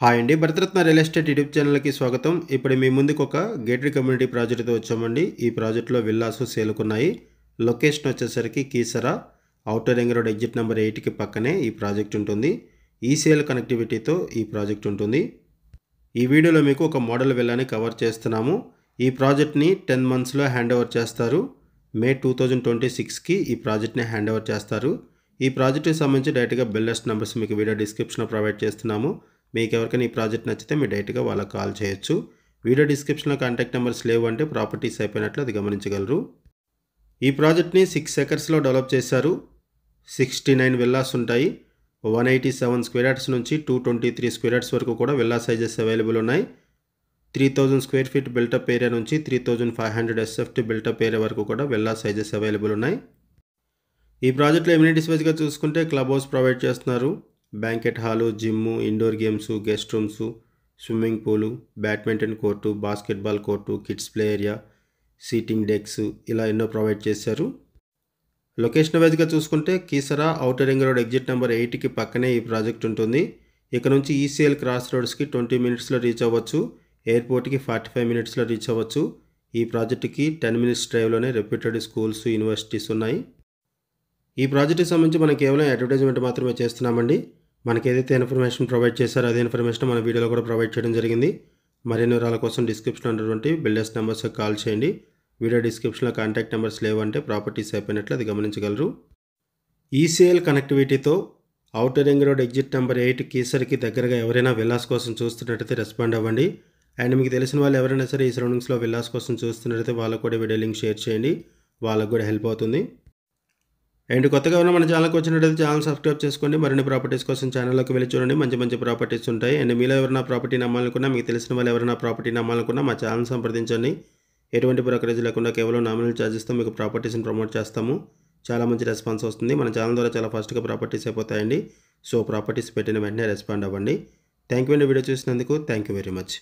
Hi అండి, Bharat Ratna real estate YouTube ఛానల్కి స్వాగతం. ఇప్పుడు మీ ముందుకు ఒక గేటెడ్ కమ్యూనిటీ ప్రాజెక్ట్తో వచ్చామండి. ఈ ప్రాజెక్ట్లో విల్లాసు సేలుకున్నాయి. లొకేషన్ వచ్చేసరికి Keesara outer ring road exit number 8కి పక్కనే ఈ ప్రాజెక్ట్ ఉంటుంది. ఈ సేల్ కనెక్టివిటీతో ఈ ప్రాజెక్ట్ ఉంటుంది. ఈ వీడియోలో మీకు ఒక మోడల్ విల్లాని కవర్ చేస్తున్నాము. ఈ ప్రాజెక్ట్ని 10 మంత్స్లో హ్యాండ్ ఓవర్ చేస్తారు. మే 2026కి ఈ ప్రాజెక్ట్ని హ్యాండ్ ఓవర్ చేస్తారు. ఈ ప్రాజెక్ట్కి సంబంధించి డైరెక్ట్గా బిల్డర్స్ నెంబర్స్ మీకు వీడియో డిస్క్రిప్షన్లో ప్రొవైడ్ చేస్తున్నాము. మీకు ఎవరికైనా ఈ ప్రాజెక్ట్ నచ్చితే మీరు డైరెక్ట్గా వాళ్ళకి కాల్ చేయొచ్చు. వీడియో డిస్క్రిప్షన్లో కాంటాక్ట్ నెంబర్స్ లేవు అంటే ప్రాపర్టీస్ అయిపోయినట్లు అది గమనించగలరు. ఈ ప్రాజెక్ట్ని 6 ఎకర్స్లో డెవలప్ చేశారు. 69 విల్లాస్ ఉంటాయి. 187 స్క్వేర్ యార్డ్స్ నుంచి 223 స్క్వేర్ యార్డ్స్ వరకు కూడా విల్లా సైజెస్ అవైలబుల్ ఉన్నాయి. 3000 స్క్వేర్ ఫీట్ బిల్టప్ ఏరియా నుంచి 3500 SFT బిల్టప్ ఏరియా వరకు కూడా విల్లా సైజెస్ అవైలబుల్ ఉన్నాయి. ఈ ప్రాజెక్ట్లో ఎమ్యూనిటీస్ వైజ్గా చూసుకుంటే క్లబ్ హౌస్ ప్రొవైడ్ చేస్తున్నారు. Banquet hall, gym, indoor games, guest rooms, swimming pool, badminton court, basketball court, kids play area, seating decks ఇలా ఎన్నో ప్రొవైడ్ చేశారు. లొకేషన్ వైజ్గా చూసుకుంటే Keesara outer ring road exit number 8కి పక్కనే ఈ ప్రాజెక్ట్ ఉంటుంది. ఇక్కడ నుంచి ఈసీఎల్ క్రాస్ రోడ్స్కి 20 మినిట్స్లో రీచ్ అవ్వచ్చు. ఎయిర్పోర్ట్కి 45 మినిట్స్లో రీచ్ అవ్వచ్చు. ఈ ప్రాజెక్ట్కి 10 మినిట్స్ డ్రైవ్లోనే రెప్యూటెడ్ స్కూల్స్, యూనివర్సిటీస్ ఉన్నాయి. ఈ ప్రాజెక్ట్కి సంబంధించి మనం కేవలం అడ్వర్టైజ్మెంట్ మాత్రమే చేస్తున్నామండి. మనకి ఏదైతే ఇన్ఫర్మేషన్ ప్రొవైడ్ చేశారో అదే ఇన్ఫర్మేషన్ మన వీడియోలో కూడా ప్రొవైడ్ చేయడం జరిగింది. మరిన్ని వివరాల కోసం డిస్క్రిప్షన్లో ఉన్నటువంటి బిల్డర్స్ నెంబర్స్కి కాల్ చేయండి. వీడియో డిస్క్రిప్షన్లో కాంటాక్ట్ నెంబర్స్ లేవంటే ప్రాపర్టీస్ అయిపోయినట్లు అది గమనించగలరు. ఈసీఎల్ కనెక్టివిటీతో outer ring road exit number 8 కీసర్కి దగ్గరగా ఎవరైనా విల్లాస్ కోసం చూస్తున్నట్టయితే రెస్పాండ్ అవ్వండి. అండ్ మీకు తెలిసిన వాళ్ళు ఎవరైనా సరే ఈ సరౌండింగ్స్లో విల్లాస్ కోసం చూస్తున్నట్టయితే వాళ్ళకు కూడా వీడియో లింక్ షేర్ చేయండి. వాళ్ళకు కూడా హెల్ప్ అవుతుంది. అండ్ కొత్తగా ఉన్న మన ఛానల్కి వచ్చినట్టయితే ఛానల్ సబ్స్క్రైబ్ చేసుకోండి. మరిన్ని ప్రాపర్టీస్ కోసం ఛానల్లోకి వెళ్ళి చూడండి. మంచి మంచి ప్రాపర్టీస్ ఉంటాయి. అండ్ మీలో ఎవరైనా ప్రాపర్టీ నమ్మాలనుకున్నా, మీకు తెలిసిన వాళ్ళు ఎవరైనా ప్రాపర్టీ నమ్మాలనుకున్నా మా ఛానల్ సంప్రదించండి. ఎటువంటి బ్రోకరేజ్ లేకుండా కేవలం నామినల్ ఛార్జెస్తో మీకు ప్రాపర్టీస్ని ప్రమోట్ చేస్తాము. చాలా మంచి రెస్పాన్స్ వస్తుంది. మన ఛానల్ ద్వారా చాలా ఫాస్ట్గా ప్రాపర్టీస్ అయిపోతాయండి. సో ప్రాపర్టీస్ పెట్టిన వెంటనే రెస్పాండ్ అవ్వండి. థ్యాంక్ యూ అండి వీడియో చూసినందుకు. Thank you very much.